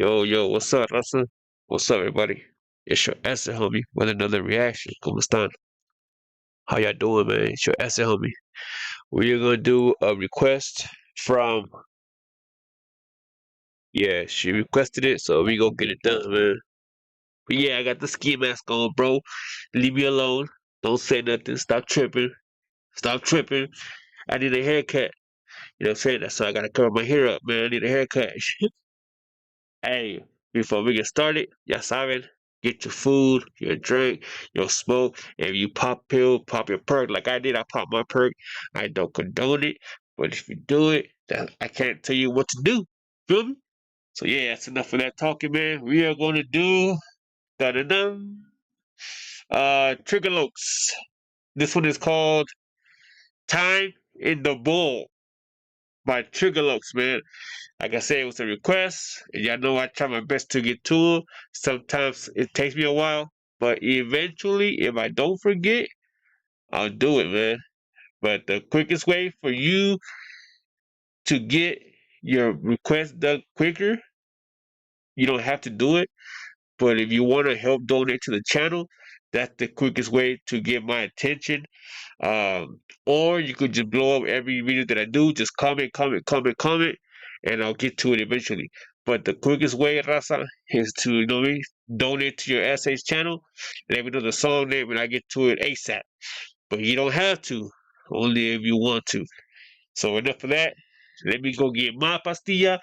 Yo, what's up, Raza? What's up, everybody? It's your Esse, homie, with another reaction. ¿Cómo están? How y'all doing, man? It's your Esse, homie. We're gonna do a request from, yeah, she requested it, so we gonna get it done, man. But yeah, I got the ski mask on, bro. Leave me alone. Don't say nothing. Stop tripping. Stop tripping. I need a haircut. You know what I'm saying? That's why I gotta cover my hair up, man. I need a haircut. Hey, before we get started, ya saben, get your food, your drink, your smoke. If you pop pill, pop your perk like I did. I popped my perk. I don't condone it, but if you do it, I can't tell you what to do. Feel me? So yeah, that's enough of that talking, man. We are going to do da da da. Trigger Locs. This one is called "Time in the Bowl" by Trigger Locs, man. Like I said, it was a request, and y'all know I try my best to get to it. Sometimes it takes me a while, but eventually, if I don't forget, I'll do it, man. But the quickest way for you to get your request done quicker, you don't have to do it. But if you want to help donate to the channel, that's the quickest way to get my attention. Or you could just blow up every video that I do. Just comment, and I'll get to it eventually. But the quickest way, Raza, is to, you know what I mean, donate to your Essays channel. Let me know the song name, and I get to it ASAP. But you don't have to, only if you want to. So enough of that. Let me go get my pastilla,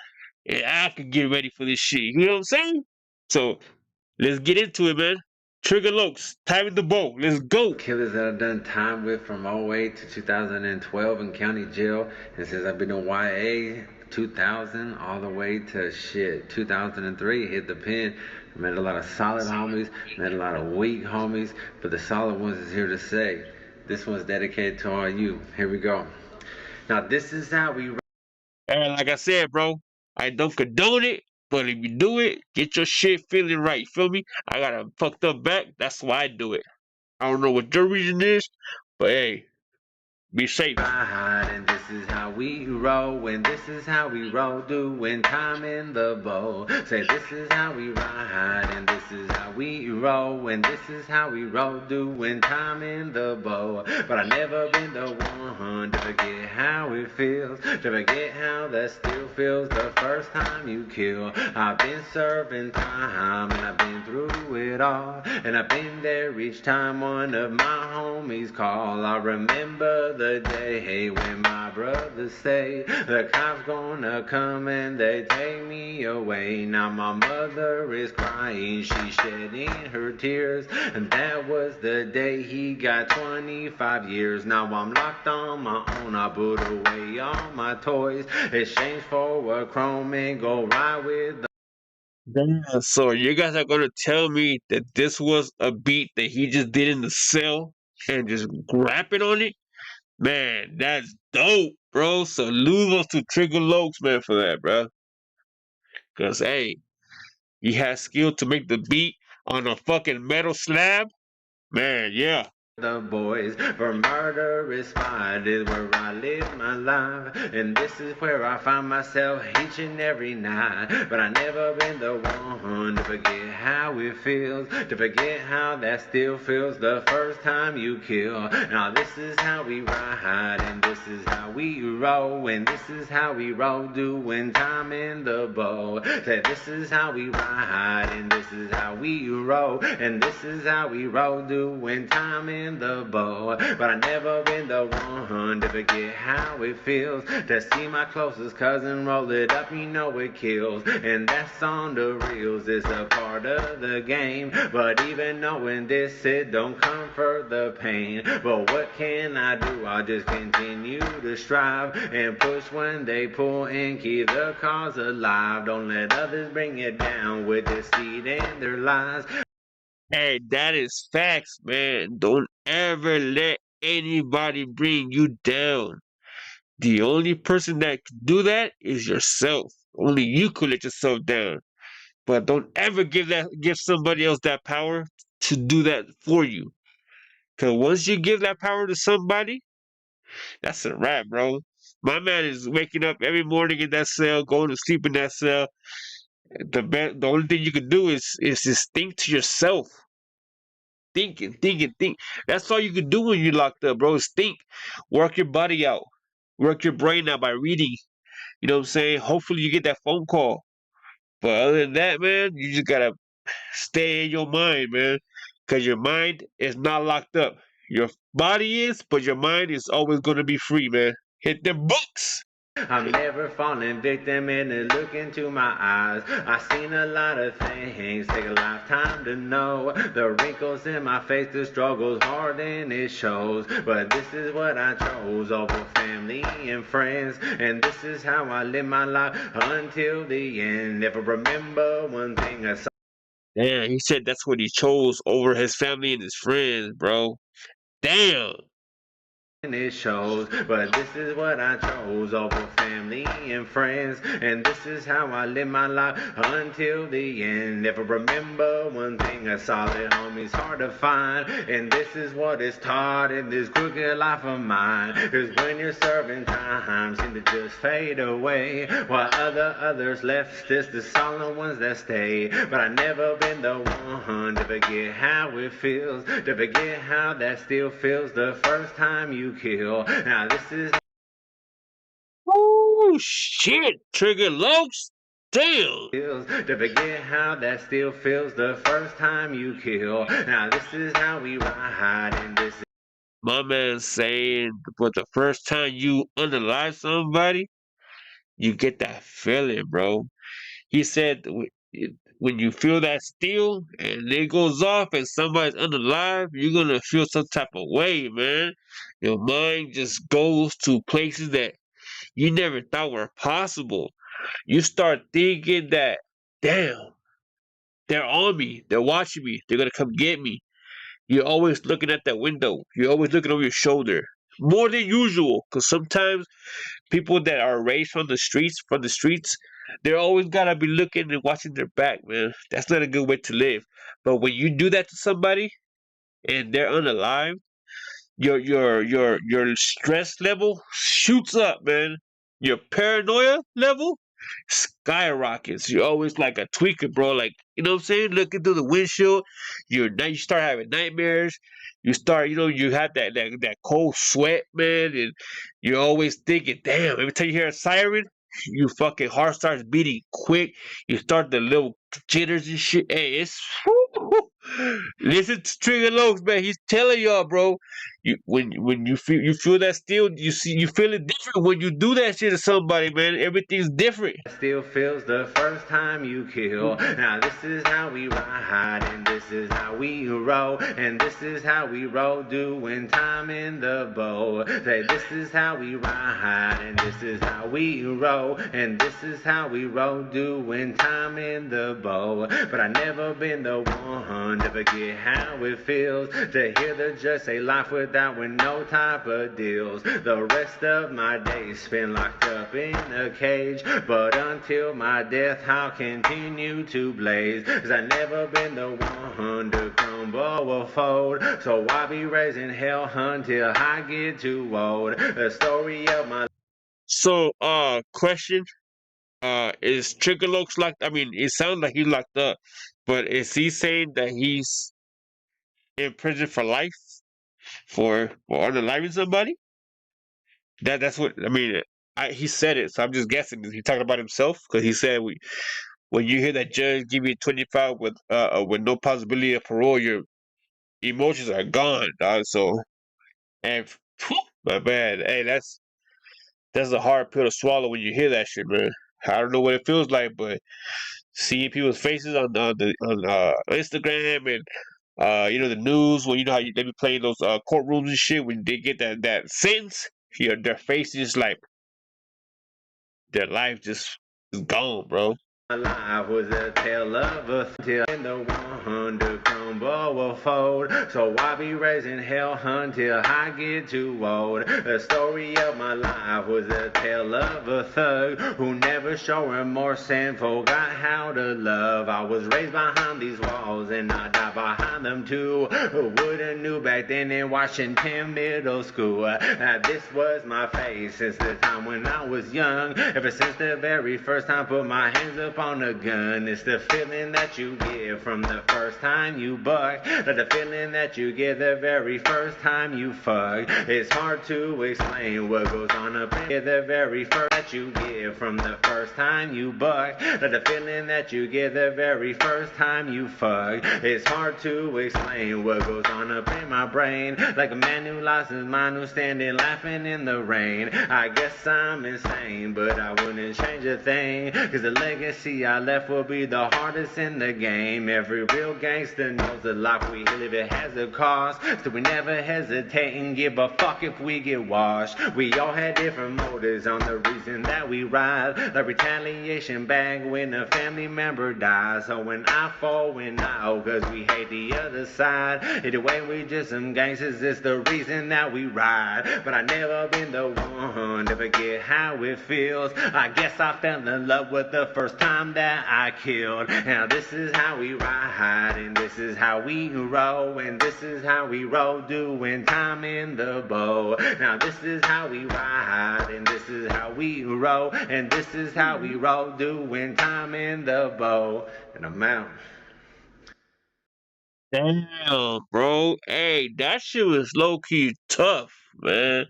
and I can get ready for this shit. You know what I'm saying? So let's get into it, man. Trigger Locs, time in the bowl. Let's go. Killers that I've done time with from 08 to 2012 in county jail. And since I've been in YA 2000 all the way to shit 2003, hit the pen. Met a lot of solid homies, met a lot of weak homies, but the solid ones is here to say. This one's dedicated to all you. Here we go. Now this is how we. And like I said, bro, I don't condone it, but if you do it, get your shit feeling right. Feel me? I got a fucked up back. That's why I do it. I don't know what your reason is, but hey, be safe. Ride, and this is how we roll, and this is how we roll, doing time in the bowl. Say this is how we ride, and this is how we roll, and this is how we roll, doing time in the bowl. But I never been the one to forget how it feels, to forget how that still feels the first time you kill. I've been serving time, and I've been through it all, and I've been there each time one of my homies call. I remember the day when my brothers say the cops gonna come and they take me away. Now my mother is crying, she's shedding her tears, and that was the day he got 25 years. Now I'm locked on my own, I put away all my toys, exchange for a chrome and go ride with the. Damn, so you guys are gonna tell me that this was a beat that he just did in the cell and just rapping on it? Man, that's dope, bro. Salute us to Trigger Locs, man, for that, bro. Cause hey, he has skill to make the beat on a fucking metal slab. Man, yeah. The boys, for murder is fine, is where I live my life, and this is where I find myself each and every night. But I never been the one to forget how it feels, to forget how that still feels the first time you kill. Now this is how we ride, and this is how we roll, and this is how we roll, doing time in the bowl. Say this is how we ride, and this is how we roll, and this is how we roll, doing time in the bowl. But I never been the one to forget how it feels to see my closest cousin roll it up, you know it kills. And that's on the reels, it's a part of the game. But even knowing this, it don't comfort the pain. But what can I do? I'll just continue to strive and push when they pull and keep the cause alive. Don't let others bring it down with deceit and their lies. Hey, that is facts, man. Don't ever let anybody bring you down. The only person that can do that is yourself. Only you could let yourself down. But don't ever give somebody else that power to do that for you. Cause once you give that power to somebody, that's a wrap, bro. My man is waking up every morning in that cell, going to sleep in that cell, The only thing you can do is just think to yourself. Think and think and think. That's all you can do when you're locked up, bro. Is think. Work your body out. Work your brain out by reading. You know what I'm saying? Hopefully you get that phone call. But other than that, man, you just gotta stay in your mind, man. Cause your mind is not locked up. Your body is, but your mind is always gonna be free, man. Hit the books. I'm never falling victim and to look into my eyes. I've seen a lot of things, take a lifetime to know. The wrinkles in my face, the struggles hard and it shows. But this is what I chose over family and friends. And this is how I live my life until the end. Never remember one thing I saw. Damn, he said that's what he chose over his family and his friends, bro. Damn. And it shows, but this is what I chose over family and friends, and this is how I live my life until the end. Never remember one thing, a solid homie's hard to find, and this is what is taught in this crooked life of mine. Cause when you're serving time, seem to just fade away, while others left, just the solid ones that stay. But I never been the one to forget how it feels, to forget how that still feels the first time you kill. Now this is Oh shit, Trigger Locs. Damn. feels, to forget how that still feels the first time you kill. Now this is how we ride, and this is My man saying, but the first time you unalive somebody, you get that feeling, bro. He said when you feel that steel and it goes off and somebody's unalive, you're gonna feel some type of way, man. Your mind just goes to places that you never thought were possible. You start thinking that, damn, they're on me, they're watching me, they're gonna come get me. You're always looking at that window. You're always looking over your shoulder. More than usual, because sometimes people that are raised from the streets, they're always gotta be looking and watching their back, man. That's not a good way to live. But when you do that to somebody and they're unalive, your stress level shoots up, man. Your paranoia level skyrockets. You're always like a tweaker, bro. Like, you know what I'm saying? Looking through the windshield, you start having nightmares. You start, you have that cold sweat, man, and you're always thinking, damn, every time you hear a siren, you fucking heart starts beating quick. You start the little jitters and shit. Hey, it's listen to Trigger Locs, man. He's telling y'all, bro. When you feel that steel, you feel it different when you do that shit to somebody, man. Everything's different. still feels the first time you kill. Now this is how we ride, and this is how we roll, and this is how we roll, doing time in the bowl. Say this is how we ride, and this is how we roll, and this is how we roll, doing time in the bowl. But I never been the one to forget how it feels to hear the judge say life without with no type of deals. The rest of my days spent locked up in a cage, but until my death I'll continue to blaze. Cause I never been the one to crumble or fold, so I'll be raising hell until I get too old. The story of my So, question, is Trigger Locs locked? I mean, it sounds like he's locked up, but is he saying that he's in prison for life for unaliving somebody? That's what I mean. He said it, so I'm just guessing. Is he talking about himself? Because he said when you hear that judge give you 25 with no possibility of parole, your emotions are gone, dog. So, and phew, my bad. Hey, that's a hard pill to swallow when you hear that shit, man. I don't know what it feels like, but seeing people's faces on Instagram and the news, when you know how they be playing those courtrooms and shit, when they get that sentence, their face is like their life just is gone, bro. life was a tale of a till in the one to crumble crumble or fold. So I be raising hell until I get too old. The story of my life was a tale of a thug who never showed remorse and forgot how to love. I was raised behind these walls and I died behind them too. Who would've knew back then in Washington Middle School? This was my face since the time when I was young. Ever since the very first time put my hands up on a gun. It's the feeling that you get from the first time you buck. Like the feeling that you get the very first time you fuck. It's hard to explain what goes on up in the very first that you get from the first time you buck. Like the feeling that you get the very first time you fuck. It's hard to explain what goes on up in my brain. Like a man who lost his mind who's standing laughing in the rain. I guess I'm insane, but I wouldn't change a thing. Cause the legacy I left will be the hardest in the game. Every real gangster knows the life we live, it has a cost. So we never hesitate and give a fuck if we get washed. We all had different motives on the reason that we ride. Like retaliation back when a family member dies. So when I fall, when out, cause we hate the other side. Either way, we just some gangsters, it's the reason that we ride. But I never been the one to forget how it feels. I guess I fell in love with the first time that I killed. Now this is how we ride, and this is how we roll, and this is how we roll, doing time in the bow. Now this is how we ride, and this is how we roll, and this is how we roll, doing time in the bow. And I'm out. Damn, bro. Hey, that shit was low key tough, man.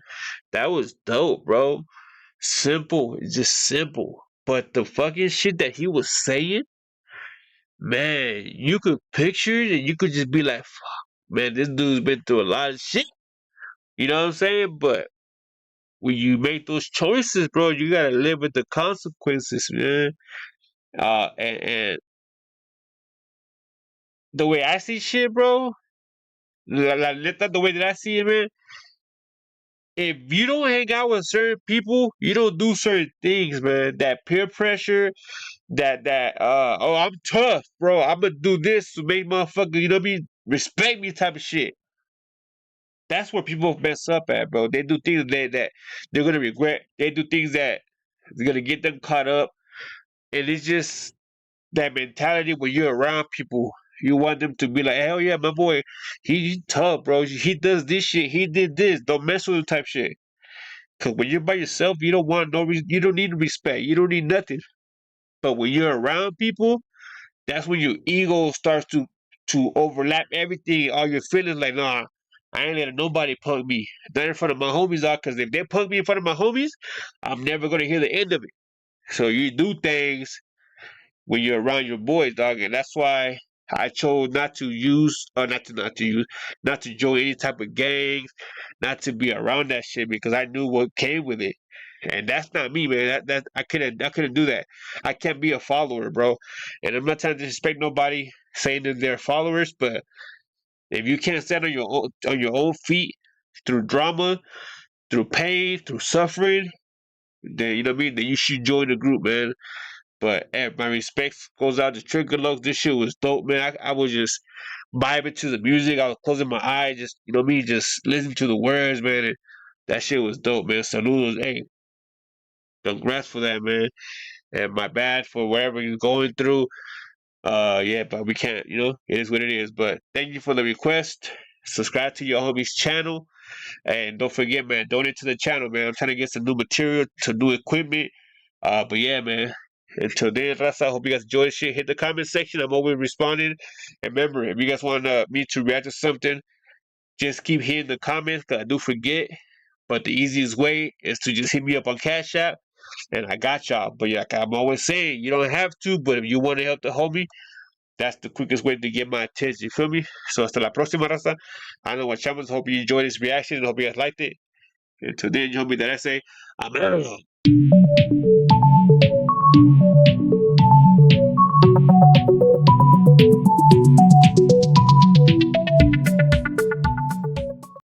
That was dope, bro. Simple, it's just simple. But the fucking shit that he was saying, man, you could picture it and you could just be like, fuck, man, this dude's been through a lot of shit. You know what I'm saying? But when you make those choices, bro, you gotta live with the consequences, man. And the way I see shit, bro, the way that I see it, man. If you don't hang out with certain people, you don't do certain things, man. That peer pressure, oh, I'm tough, bro. I'm gonna do this to make motherfucker, you know what I mean, respect me type of shit. That's where people mess up at, bro. They do things that they're gonna regret. They do things that is gonna get them caught up, and it's just that mentality when you're around people. You want them to be like, hell yeah, my boy, he tough, bro. He does this shit. He did this. Don't mess with him type shit. Cause when you're by yourself, you don't want no reason. You don't need respect. You don't need nothing. But when you're around people, that's when your ego starts to overlap everything. All your feelings, like, nah, I ain't letting nobody punk me. Not in front of my homies, dog. Cause if they punk me in front of my homies, I'm never gonna hear the end of it. So you do things when you're around your boys, dog, and that's why I chose not to use, or not to join any type of gangs, not to be around that shit because I knew what came with it. And that's not me, man. That I couldn't do that. I can't be a follower, bro. And I'm not trying to disrespect nobody saying that they're followers, but if you can't stand on your own feet through drama, through pain, through suffering, then you know what I mean. Then you should join the group, man. But hey, my respects goes out to Trigger Locs. This shit was dope, man. I was just vibing to the music. I was closing my eyes, just you know me, just listening to the words, man. And that shit was dope, man. Saludos, hey, congrats for that, man. And my bad for whatever you're going through. Yeah, but we can't, you know, it is what it is. But thank you for the request. Subscribe to your homie's channel. And don't forget, man, donate to the channel, man. I'm trying to get some new material, some new equipment. But yeah, man. Until then, Raza, I hope you guys enjoy this shit. Hit the comment section. I'm always responding. And remember, if you guys want me to react to something, just keep hitting the comments, because I do forget. But the easiest way is to just hit me up on Cash App, and I got y'all. But yeah, like I'm always saying, you don't have to, but if you want to help the homie, that's the quickest way to get my attention. You feel me? So hasta la próxima, Raza. I know what chavos. Hope you enjoyed this reaction and hope you guys liked it. Until then, you homie that I say, I'm out.